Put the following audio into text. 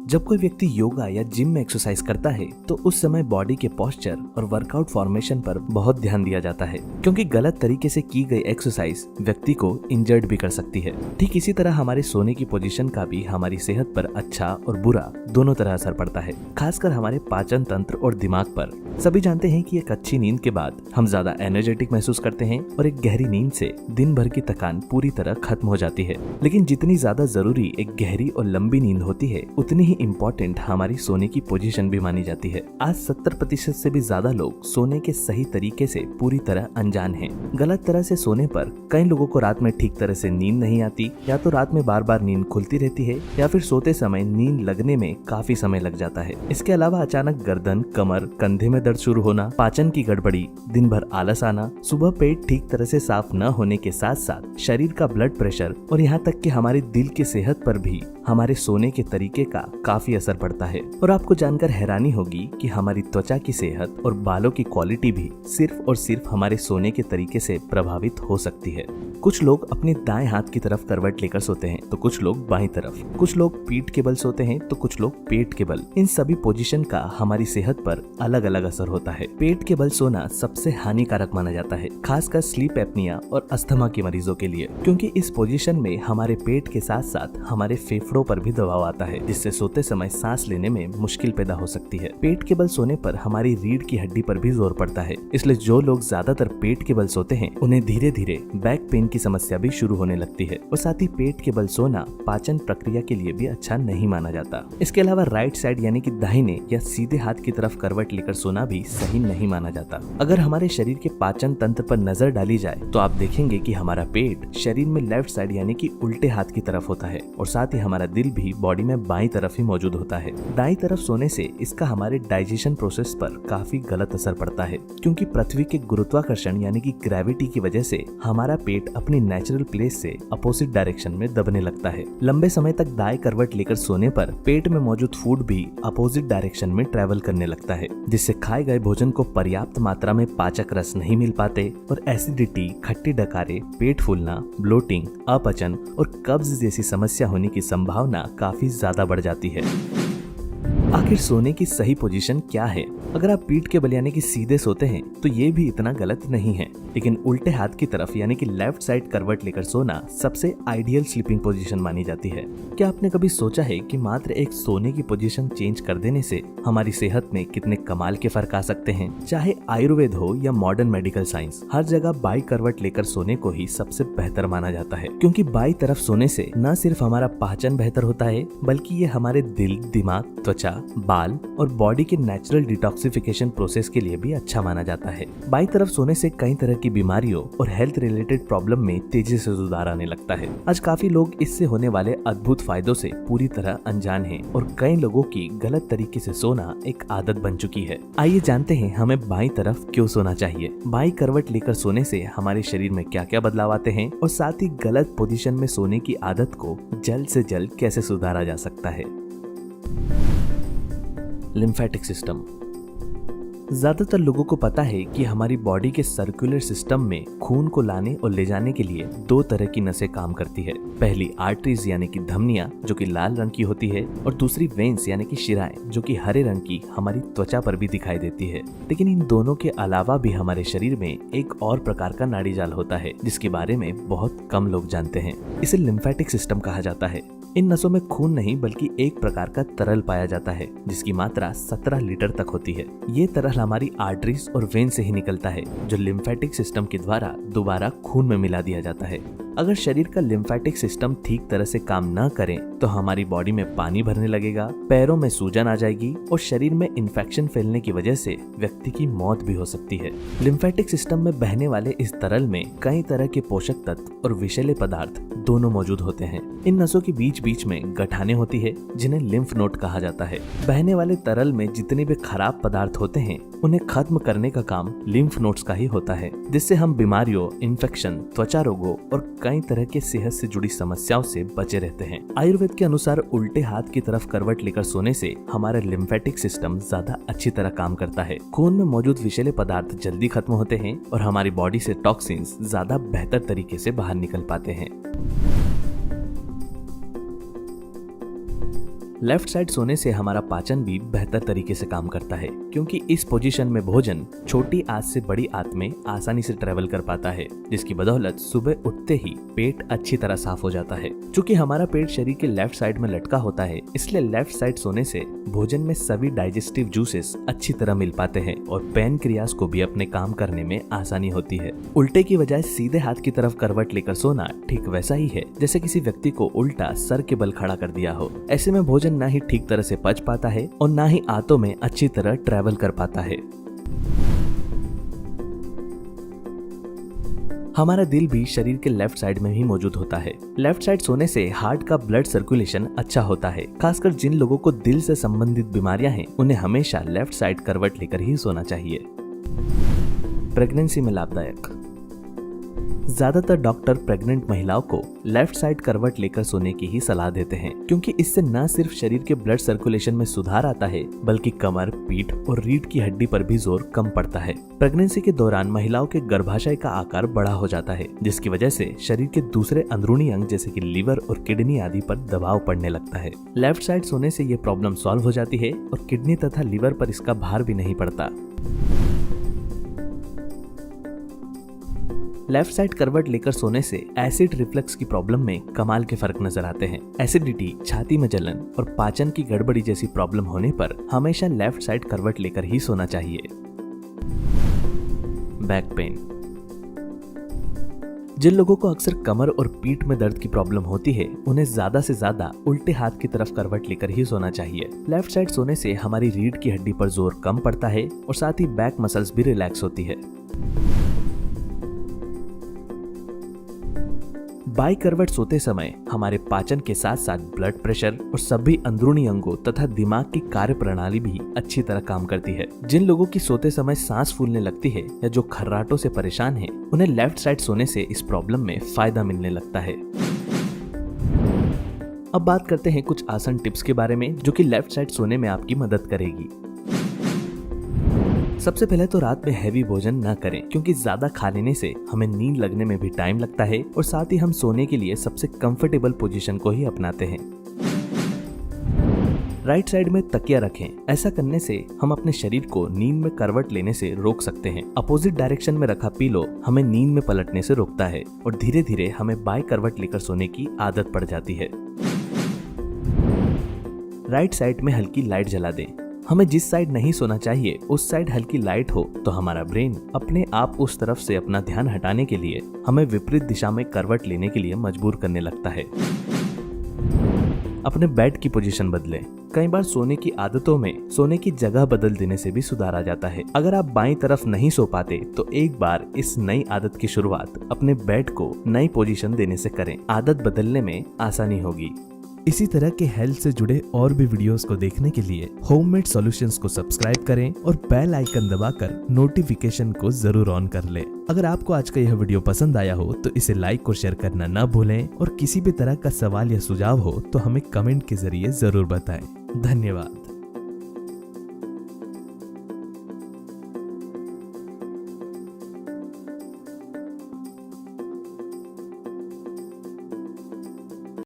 जब कोई व्यक्ति योगा या जिम में एक्सरसाइज करता है तो उस समय बॉडी के पोस्चर और वर्कआउट फॉर्मेशन पर बहुत ध्यान दिया जाता है, क्योंकि गलत तरीके से की गई एक्सरसाइज व्यक्ति को इंजर्ड भी कर सकती है। ठीक इसी तरह हमारे सोने की पोजीशन का भी हमारी सेहत पर अच्छा और बुरा दोनों तरह असर पड़ता है, खासकर हमारे पाचन तंत्र और दिमाग पर। सभी जानते हैं कि एक अच्छी नींद के बाद हम ज्यादा एनर्जेटिक महसूस करते हैं और एक गहरी नींद से दिन भर की थकान पूरी तरह खत्म हो जाती है। लेकिन जितनी ज्यादा जरूरी एक गहरी और लंबी नींद होती है, उतनी ही इम्पोर्टेंट हमारी सोने की पोजीशन भी मानी जाती है। आज 70% से भी ज्यादा लोग सोने के सही तरीके से पूरी तरह अनजान हैं। गलत तरह से सोने पर कई लोगों को रात में ठीक तरह से नींद नहीं आती, या तो रात में बार बार नींद खुलती रहती है, या फिर सोते समय नींद लगने में काफी समय लग जाता है। इसके अलावा अचानक गर्दन, कमर, कंधे में दर्द शुरू होना, पाचन की गड़बड़ी, दिन भर आलस आना, सुबह पेट ठीक तरह से साफ न होने के साथ साथ शरीर का ब्लड प्रेशर और यहाँ तक कि हमारे दिल की सेहत पर भी हमारे सोने के तरीके का काफी असर पड़ता है। और आपको जानकर हैरानी होगी कि हमारी त्वचा की सेहत और बालों की क्वालिटी भी सिर्फ और सिर्फ हमारे सोने के तरीके से प्रभावित हो सकती है। कुछ लोग अपने दाएं हाथ की तरफ करवट लेकर सोते हैं तो कुछ लोग बाईं तरफ, कुछ लोग पीठ के बल सोते हैं तो कुछ लोग पेट के बल। इन सभी पोजीशन का हमारी सेहत पर अलग अलग असर होता है। पेट के बल सोना सबसे हानिकारक माना जाता है, खासकर स्लीप एपनिया और अस्थमा के मरीजों के लिए, क्योंकि इस पोजीशन में हमारे पेट के साथ साथ हमारे फेफड़ों पर भी दबाव आता है, जिससे सोते समय सांस लेने में मुश्किल पैदा हो सकती है। पेट के बल सोने पर हमारी रीढ़ की हड्डी पर भी जोर पड़ता है, इसलिए जो लोग ज्यादातर पेट के बल सोते हैं उन्हें धीरे धीरे बैक पेन की समस्या भी शुरू होने लगती है। और साथ ही पेट के बल सोना पाचन प्रक्रिया के लिए भी अच्छा नहीं माना जाता। इसके अलावा राइट साइड यानी कि दाहिने या सीधे हाथ की तरफ करवट लेकर सोना भी सही नहीं माना जाता। अगर हमारे शरीर के पाचन तंत्र पर नजर डाली जाए तो आप देखेंगे कि हमारा पेट शरीर में लेफ्ट साइड यानी कि उल्टे हाथ की तरफ होता है, और साथ ही हमारा दिल भी बॉडी में बाईं तरफ ही मौजूद होता है। दाईं तरफ सोने से इसका हमारे डाइजेशन प्रोसेस पर काफी गलत असर पड़ता है, क्योंकि पृथ्वी के गुरुत्वाकर्षण यानी कि ग्रेविटी की वजह से हमारा पेट अपनी नेचुरल प्लेस से अपोजिट डायरेक्शन में दबने लगता है। लंबे समय तक दाएं करवट लेकर सोने पर पेट में मौजूद फूड भी अपोजिट डायरेक्शन में ट्रेवल करने लगता है, जिससे खाए गए भोजन को पर्याप्त मात्रा में पाचक रस नहीं मिल पाते और एसिडिटी, खट्टी डकारे, पेट फूलना, ब्लोटिंग, अपचन और कब्ज जैसी समस्या होने की संभावना काफी ज्यादा बढ़ जाती है। आखिर सोने की सही पोजीशन क्या है? अगर आप पीठ के बल यानी कि सीधे सोते हैं तो ये भी इतना गलत नहीं है, लेकिन उल्टे हाथ की तरफ यानी कि लेफ्ट साइड करवट लेकर सोना सबसे आइडियल स्लीपिंग पोजीशन मानी जाती है। क्या आपने कभी सोचा है कि मात्र एक सोने की पोजीशन चेंज कर देने से हमारी सेहत में कितने कमाल के फर्क आ सकते हैं? चाहे आयुर्वेद हो या मॉडर्न मेडिकल साइंस, हर जगह बाई करवट लेकर सोने को ही सबसे बेहतर माना जाता है, क्योंकि बाई तरफ सोने से न सिर्फ हमारा पाचन बेहतर होता है, बल्कि ये हमारे दिल, दिमाग, त्वचा, बाल और बॉडी के नेचुरल डिटॉक्सिफिकेशन प्रोसेस के लिए भी अच्छा माना जाता है। बाईं तरफ सोने से कई तरह की बीमारियों और हेल्थ रिलेटेड प्रॉब्लम में तेजी से सुधार आने लगता है। आज काफी लोग इससे होने वाले अद्भुत फायदों से पूरी तरह अनजान हैं और कई लोगों की गलत तरीके से सोना एक आदत बन चुकी है। आइए जानते हैं हमें बाईं तरफ क्यों सोना चाहिए, बाईं करवट लेकर सोने से हमारे शरीर में क्या क्या बदलाव आते हैं और साथ ही गलत पोजीशन में सोने की आदत को जल्द से जल्द कैसे सुधारा जा सकता है। Lymphatic system. ज्यादातर लोगों को पता है कि हमारी बॉडी के सर्कुलर सिस्टम में खून को लाने और ले जाने के लिए दो तरह की नसें काम करती है। पहली आर्टरीज यानी कि धमनियां, जो कि लाल रंग की होती है, और दूसरी वेन्स यानी कि शिराएं, जो कि हरे रंग की हमारी त्वचा पर भी दिखाई देती है। लेकिन इन दोनों के अलावा भी हमारे शरीर में एक और प्रकार का नाड़ी जाल होता है, जिसके बारे में बहुत कम लोग जानते हैं। इसे लिम्फेटिक सिस्टम कहा जाता है। इन नसों में खून नहीं बल्कि एक प्रकार का तरल पाया जाता है, जिसकी मात्रा 17 लीटर तक होती है। ये तरल हमारी आर्टरीज और वेन से ही निकलता है, जो लिम्फेटिक सिस्टम के द्वारा दोबारा खून में मिला दिया जाता है। अगर शरीर का लिम्फेटिक सिस्टम ठीक तरह से काम न करे तो हमारी बॉडी में पानी भरने लगेगा, पैरों में सूजन आ जाएगी और शरीर में इन्फेक्शन फैलने की वजह से व्यक्ति की मौत भी हो सकती है। लिम्फेटिक सिस्टम में बहने वाले इस तरल में कई तरह के पोषक तत्व और विषैले पदार्थ दोनों मौजूद होते हैं। इन नसों के बीच बीच में गठाने होती है, जिन्हें लिम्फ नोड कहा जाता है। बहने वाले तरल में जितने भी खराब पदार्थ होते हैं उन्हें खत्म करने का काम लिम्फ नोड्स का ही होता है, जिससे हम बीमारियों, इन्फेक्शन, त्वचा रोगों और कई तरह के सेहत से जुड़ी समस्याओं से बचे रहते हैं। आयुर्वेद के अनुसार उल्टे हाथ की तरफ करवट लेकर सोने से हमारा लिम्फेटिक सिस्टम ज्यादा अच्छी तरह काम करता है। खून में मौजूद विषैले पदार्थ जल्दी खत्म होते हैं और हमारी बॉडी से टॉक्सिन्स ज्यादा बेहतर तरीके से बाहर निकल पाते हैं। लेफ्ट साइड सोने से हमारा पाचन भी बेहतर तरीके से काम करता है, क्योंकि इस पोजीशन में भोजन छोटी आंत से बड़ी आंत में आसानी से ट्रेवल कर पाता है, जिसकी बदौलत सुबह उठते ही पेट अच्छी तरह साफ हो जाता है। चूँकि हमारा पेट शरीर के लेफ्ट साइड में लटका होता है, इसलिए लेफ्ट साइड सोने से भोजन में सभी डाइजेस्टिव जूसेस अच्छी तरह मिल पाते हैं और पैनक्रियाज को भी अपने काम करने में आसानी होती है। उल्टे की बजाय सीधे हाथ की तरफ करवट लेकर सोना ठीक वैसा ही है जैसे किसी व्यक्ति को उल्टा सर के बल खड़ा कर दिया हो। ऐसे में भोजन ना ही ठीक तरह से पच पाता है और ना ही आंतों में अच्छी तरह ट्रेवल कर पाता है। हमारा दिल भी शरीर के लेफ्ट साइड में ही मौजूद होता है। लेफ्ट साइड सोने से हार्ट का ब्लड सर्कुलेशन अच्छा होता है। खासकर जिन लोगों को दिल से संबंधित बीमारियां हैं, उन्हें हमेशा लेफ्ट साइड करवट लेकर ही सोना चाहिए। प्रेगनेंसी में लाभदायक। ज्यादातर डॉक्टर प्रेग्नेंट महिलाओं को लेफ्ट साइड करवट लेकर सोने की ही सलाह देते हैं, क्योंकि इससे न सिर्फ शरीर के ब्लड सर्कुलेशन में सुधार आता है, बल्कि कमर, पीठ और रीढ़ की हड्डी पर भी जोर कम पड़ता है। प्रेगनेंसी के दौरान महिलाओं के गर्भाशय का आकार बड़ा हो जाता है, जिसकी वजह से शरीर के दूसरे अंदरूनी अंग जैसे कि लीवर और किडनी आदि पर दबाव पड़ने लगता है। लेफ्ट साइड सोने से ये प्रॉब्लम सॉल्व हो जाती है और किडनी तथा लीवर पर इसका भार भी नहीं पड़ता। लेफ्ट साइड करवट लेकर सोने से एसिड रिफ्लक्स की प्रॉब्लम में कमाल के फर्क नजर आते हैं। एसिडिटी, छाती में जलन और पाचन की गड़बड़ी जैसी प्रॉब्लम होने पर हमेशा लेफ्ट साइड करवट लेकर ही सोना चाहिए। Back pain. जिन लोगों को अक्सर कमर और पीठ में दर्द की प्रॉब्लम होती है, उन्हें ज्यादा से ज्यादा उल्टे हाथ की तरफ करवट लेकर ही सोना चाहिए। लेफ्ट साइड सोने से हमारी रीढ़ की हड्डी पर जोर कम पड़ता है और साथ ही बैक मसल्स भी रिलैक्स होती है। बाई करवट सोते समय हमारे पाचन के साथ साथ ब्लड प्रेशर और सभी अंदरूनी अंगों तथा दिमाग की कार्य प्रणाली भी अच्छी तरह काम करती है। जिन लोगों की सोते समय सांस फूलने लगती है या जो खर्राटों से परेशान हैं, उन्हें लेफ्ट साइड सोने से इस प्रॉब्लम में फायदा मिलने लगता है। अब बात करते हैं कुछ आसान टिप्स के बारे में, जो कि लेफ्ट साइड सोने में आपकी मदद करेगी। सबसे पहले तो रात में हैवी भोजन न करें, क्योंकि ज्यादा खा लेने से हमें नींद लगने में भी टाइम लगता है और साथ ही हम सोने के लिए सबसे कंफर्टेबल पोजीशन को ही अपनाते हैं। राइट साइड में तकिया रखें। ऐसा करने से हम अपने शरीर को नींद में करवट लेने से रोक सकते हैं। अपोजिट डायरेक्शन में रखा पिलो हमें नींद में पलटने से रोकता है और धीरे धीरे हमें बाई करवट लेकर सोने की आदत पड़ जाती है। राइट साइड में हल्की लाइट जला दें। हमें जिस साइड नहीं सोना चाहिए उस साइड हल्की लाइट हो तो हमारा ब्रेन अपने आप उस तरफ से अपना ध्यान हटाने के लिए हमें विपरीत दिशा में करवट लेने के लिए मजबूर करने लगता है। अपने बेड की पोजीशन बदलें। कई बार सोने की आदतों में सोने की जगह बदल देने से भी सुधार आ जाता है। अगर आप बाईं तरफ नहीं सो पाते तो एक बार इस नई आदत की शुरुआत अपने बेड को नई पोजीशन देने से करें। आदत बदलने में आसानी होगी। इसी तरह के हेल्थ से जुड़े और भी वीडियोस को देखने के लिए होममेड सॉल्यूशंस को सब्सक्राइब करें और बेल आइकन दबाकर नोटिफिकेशन को जरूर ऑन कर लें। अगर आपको आज का यह वीडियो पसंद आया हो तो इसे लाइक और शेयर करना न भूलें और किसी भी तरह का सवाल या सुझाव हो तो हमें कमेंट के जरिए जरूर बताएं। धन्यवाद।